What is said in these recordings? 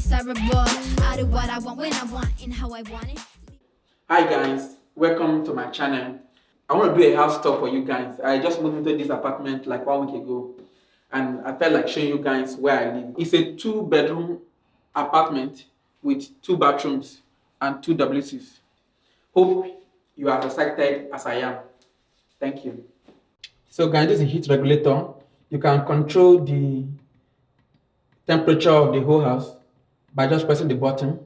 undesirable. I do what I want when I want and how I want it. Hi guys, welcome to my channel. I want to do a house tour for you guys. I just moved into this apartment like 1 week ago, and I felt like showing you guys where I live. It's a 2-bedroom apartment with 2 bathrooms and 2 WCs. Hope you are as excited as I am. Thank you. So guys, this is a heat regulator. You can control the temperature of the whole house by just pressing the button.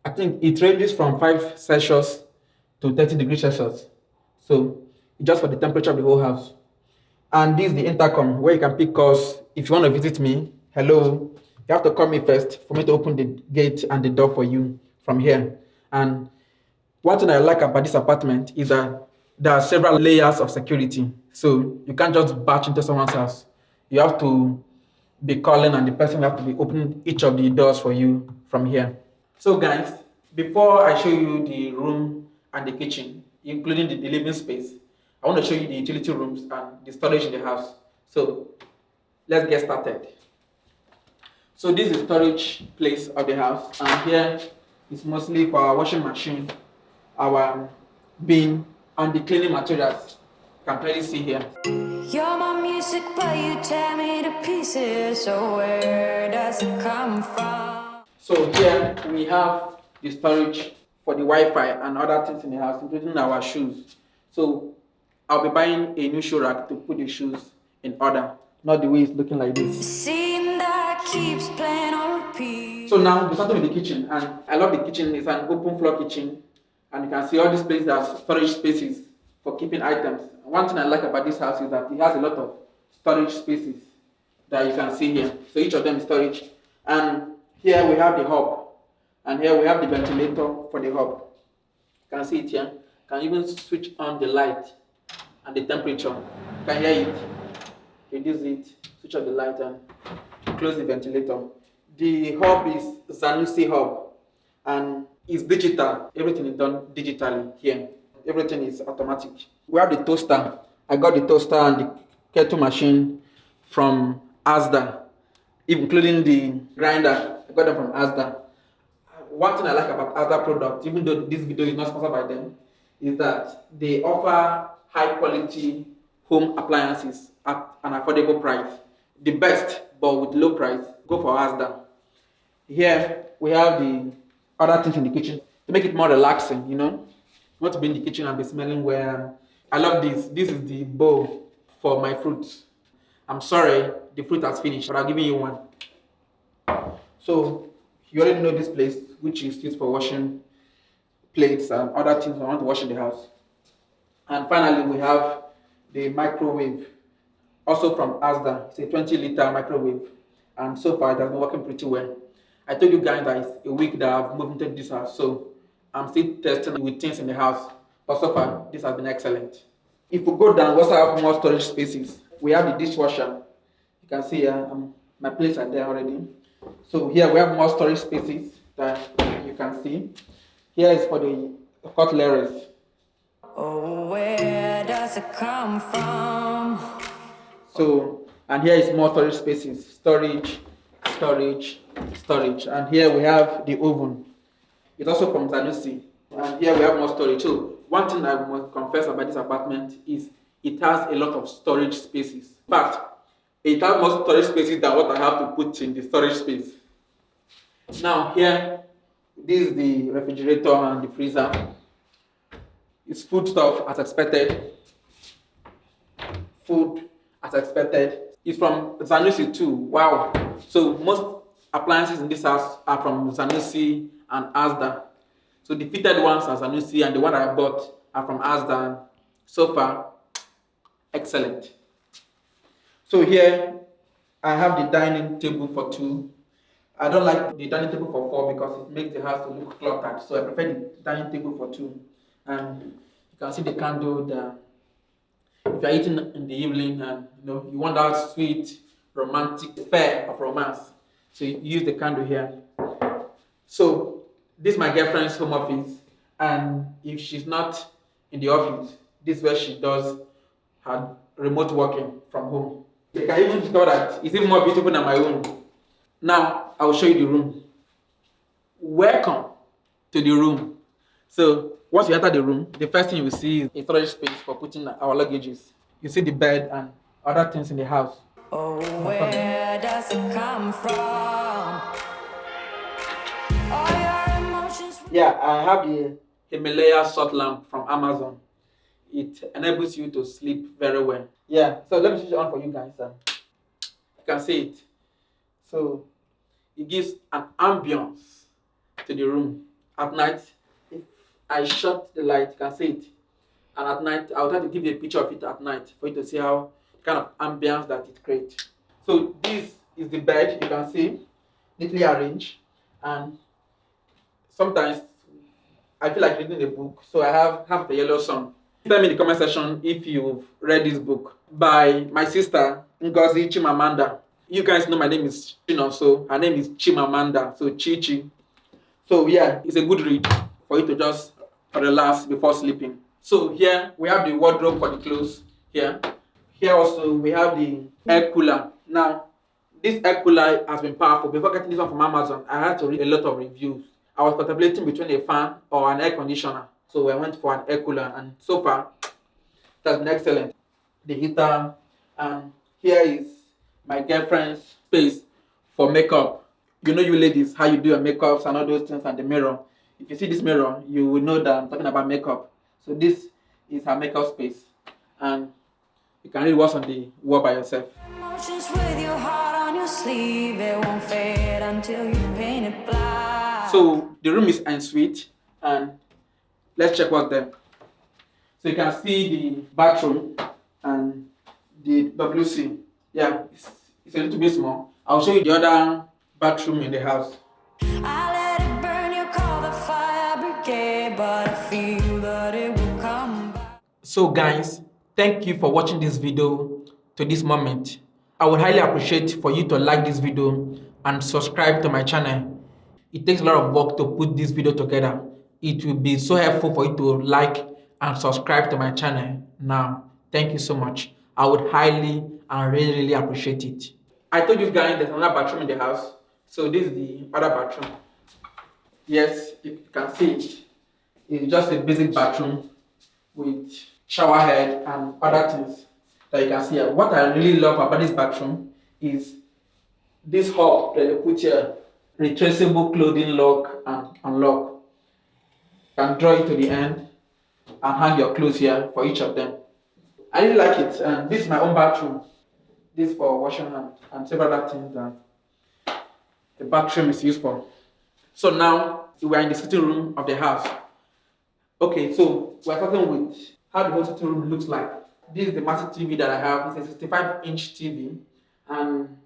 I think it ranges from 5 Celsius to 30 degrees Celsius. So it's just for the temperature of the whole house. And this is the intercom where you can pick calls. If you want to visit me, hello, you have to call me first for me to open the gate and the door for you from here. And one thing I like about this apartment is that there are several layers of security. So you can't just barge into someone's house. You have to be calling, and the person will have to be opening each of the doors for you from here. So guys, before I show you the room and the kitchen, including the living space, I want to show you the utility rooms and the storage in the house. So let's get started. So this is the storage place of the house, and here is mostly for our washing machine, our bin, and the cleaning materials. You can clearly see here. You're my music, but you tear me to pieces. So where does it come from? So here we have the storage for the Wi-Fi and other things in the house, including our shoes. So I'll be buying a new shoe rack to put the shoes in order, not the way it's looking like this. Scene that keeps playing on repeat. So now we're starting with the kitchen, and I love the kitchen. It's an open floor kitchen, and you can see all these places that storage spaces for keeping items. One thing I like about this house is that it has a lot of storage spaces that you can see here. So each of them is storage. And here we have the hob, and here we have the ventilator for the hob. You can see it here. You can even switch on the light and the temperature. You can hear it. Reduce it, switch on the light, and close the ventilator. The hob is Zanussi hob, and it's digital. Everything is done digitally here. Everything is automatic. We have the toaster. I got the toaster and the kettle machine from Asda, including the grinder. I got them from Asda. One thing I like about Asda products, even though this video is not sponsored by them, is that they offer high quality home appliances at an affordable price. The best, but with low price, go for Asda. Here we have the other things in the kitchen to make it more relaxing, you know. You want to be in the kitchen and be smelling well. I love this. This is the bowl for my fruits. I'm sorry, the fruit has finished, but I'm giving you one. So you already know this place, which is used for washing plates and other things I want to wash in the house. And finally, we have the microwave, also from Asda. It's a 20-liter microwave, and so far it has been working pretty well. I told you guys that it's a week that I've moved into this house, so I'm still testing with things in the house, but so far this has been excellent. If we go down, we also have more storage spaces. We have the dishwasher. You can see here, my plates are there already. So here we have more storage spaces that you can see. Here is for the cutleries. Oh, where does it come from? So, and here is more storage spaces. Storage, storage, storage. And here we have the oven. It's also from Zanussi. And here we have more storage. So one thing I must confess about this apartment is it has a lot of storage spaces. In fact, it has more storage spaces than what I have to put in the storage space. Now here, this is the refrigerator and the freezer. It's food stuff as expected. Food as expected. It's from Zanussi too. Wow. So most appliances in this house are from Zanussi and Asda. So the fitted ones are Zanussi, and the one I bought are from Asda. So far, excellent. So here I have the dining table for 2. I don't like the dining table for 4 because it makes the house to look cluttered. So I prefer the dining table for 2. And you can see the candle there. If you're eating in the evening and you want that sweet romantic fare of romance, so you use the candle here. So this is my girlfriend's home office, and if she's not in the office, this is where she does her remote working from home. You can even tell that it's even more beautiful than my own. Now, I will show you the room. Welcome to the room. So once you enter the room, the first thing you will see is a storage space for putting our luggages. You see the bed and other things in the house. Oh, where does it come from? All your emotions. Yeah, I have the Himalaya salt lamp from Amazon. It enables you to sleep very well. Yeah, so let me switch it on for you guys. You can see it. So it gives an ambience to the room. At night, if I shut the light, you can see it. And at night, I'll try to give you a picture of it at night for you to see how kind of ambience that it creates. So this is the bed, you can see, neatly arranged. And sometimes I feel like reading a book, so I have half the yellow sun. Tell me in the comment section if you've read this book by my sister Ngozi Chimamanda. You guys know my name is Chino, so her name is Chimamanda, so Chichi. So yeah, it's a good read for you to just relax before sleeping. So here we have the wardrobe for the clothes here. Here also we have the air cooler. Now this air cooler has been powerful. Before getting this one from Amazon, I had to read a lot of reviews. I was contemplating between a fan or an air conditioner. So I went for an air cooler, and so far it has been excellent. The heater, and here is my girlfriend's space for makeup. You know, you ladies, how you do your makeups and all those things, and the mirror. If you see this mirror, you will know that I'm talking about makeup. So this is her makeup space, and you can read what's on the wall by yourself. Emotions with your heart on your sleeve, it won't fade until you paint it black. So the room is en suite, and let's check what's there. So you can see the bathroom and the WC. Yeah, it's a little bit small. I'll show you the other bathroom in the house. I let it burn, you call the fire brigade, but I feel that it will come back. So guys, thank you for watching this video to this moment. I would highly appreciate for you to like this video and subscribe to my channel. It takes a lot of work to put this video together. It will be so helpful for you to like and subscribe to my channel now. Thank you so much. I would highly and really appreciate it. I told you guys there's another bathroom in the house. So this is the other bathroom. Yes, you can see it. It's just a basic bathroom with shower head and other things that you can see here. What I really love about this bathroom is this hub that they put here. Retraceable clothing lock and unlock. You can draw it to the end and hang your clothes here for each of them. I really like it, and this is my own bathroom. This for washing hands and several other things that the bathroom is used for. So now we are in the sitting room of the house. Okay, so we're starting with how the whole sitting room looks like. This is the massive TV that I have. It's a 65-inch TV, and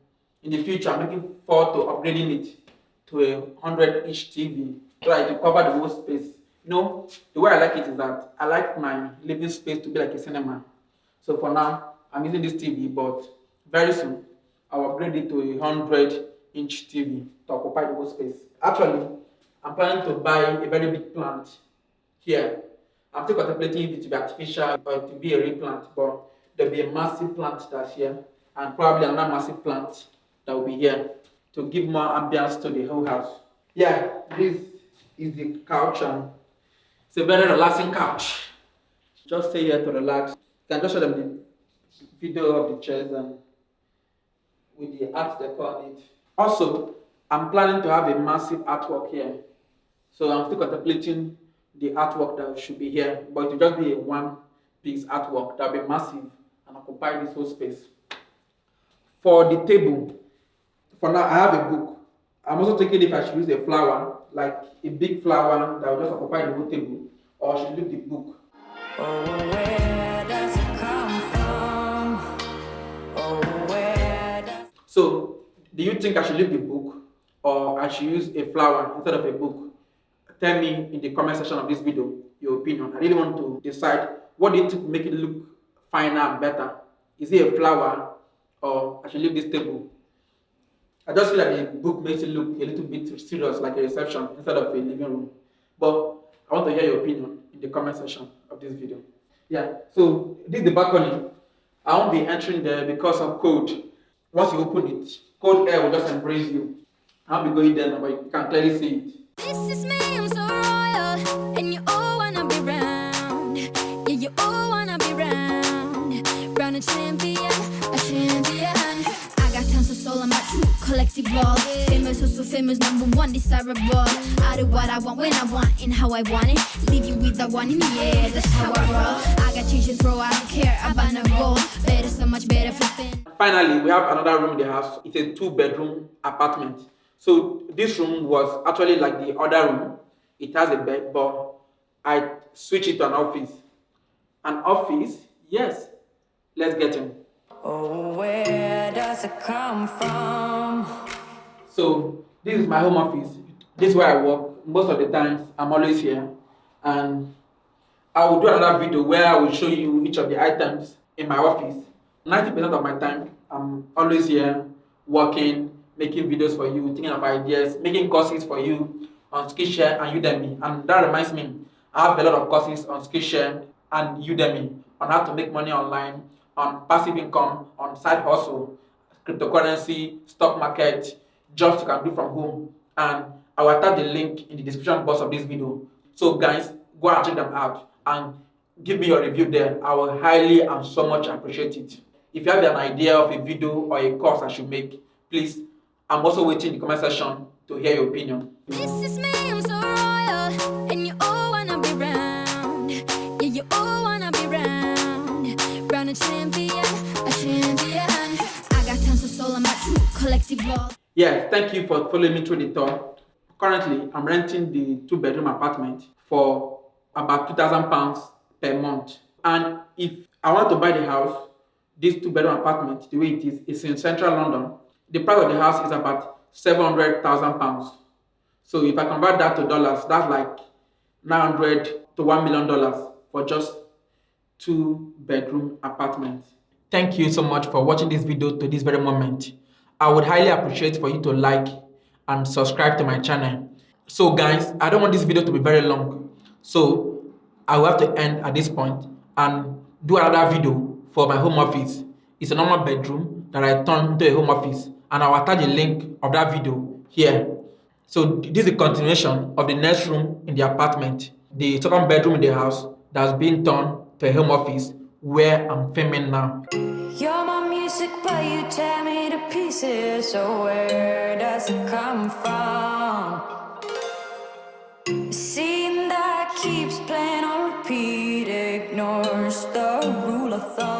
in the future I'm looking forward to upgrading it to a 100-inch TV so that it will cover the whole space. You know, the way I like it is that I like my living space to be like a cinema. So for now, I'm using this TV, but very soon I'll upgrade it to a 100-inch TV to occupy the whole space. Actually, I'm planning to buy a very big plant here. I'm still contemplating if it to be artificial or to be a real plant, but there'll be a massive plant that's here, and probably another massive plant that will be here to give more ambience to the whole house. Yeah, this is the couch, and it's a very relaxing couch. Just stay here to relax. You can just show them the video of the chairs and with the art decor on it. Also, I'm planning to have a massive artwork here. So I'm still contemplating the artwork that should be here, but it will just be a one-piece artwork that will be massive and occupy this whole space. For the table, for now I have a book. I'm also thinking if I should use a flower, like a big flower that will just occupy the whole table, or I should leave the book. Oh, where does it come from? Oh, where does... So, do you think I should leave the book or I should use a flower instead of a book? Tell me in the comment section of this video your opinion. I really want to decide what do you think will make it look finer and better. Is it a flower or I should leave this table? I just feel like the book makes it look a little bit serious, like a reception instead of a living room. But I want to hear your opinion in the comment section of this video. Yeah, so this is the balcony. I won't be entering there because of cold. Once you open it, cold air will just embrace you. I won't be going there now, but you can clearly see it. This is me, I'm so royal, and you all wanna be round. Yeah, you all wanna be round. Round a champion, a champion. I got tons of soul, I'm a true collectible. Famous, also famous, #1 desirable. I do what I want, when I want, and how I want it. Leave you with the one in the air, that's how I roll. I got change to throw, I don't care about no gold. Better, so much better flipping. Finally, we have another room in the house. It's a 2-bedroom apartment. So this room was actually like the other room. It has a bed, but I switched it to an office. An office? Yes. Let's get in. Oh, where does it come from? So this is my home office. This is where I work. Most of the times, I'm always here. And I will do another video where I will show you each of the items in my office. 90% of my time, I'm always here working, making videos for you, thinking of ideas, making courses for you on Skillshare and Udemy. And that reminds me, I have a lot of courses on Skillshare and Udemy on how to make money online, on passive income, on side hustle, cryptocurrency, stock market, jobs you can do from home. And I will attach the link in the description box of this video. So guys, go and check them out and give me your review there. I will highly and so much appreciate it. If you have an idea of a video or a course I should make, please, I'm also waiting in the comment section to hear your opinion. This is me, I'm so royal, and you all wanna be round. Yeah, you all wanna be round. Round a champion, a champion. I got tons of soul, I'm a true collectible. Yeah, thank you for following me through the tour. Currently, I'm renting the 2-bedroom apartment for about £2,000 per month. And if I want to buy the house, this 2-bedroom apartment, the way it is in central London, the price of the house is about £700,000. So if I convert that to dollars, that's like $900 to $1 million for just 2-bedroom apartments. Thank you so much for watching this video to this very moment. I would highly appreciate for you to like and subscribe to my channel. So guys, I don't want this video to be very long. So I will have to end at this point and do another video for my home office. It's a normal bedroom that I turned into a home office, and I'll attach a link of that video here. So this is a continuation of the next room in the apartment, the second bedroom in the house that's being turned to a home office where I'm filming now. You're my music, but you tear me to pieces. So where does it come from? Scene that keeps playing on repeat ignores the rule of thumb.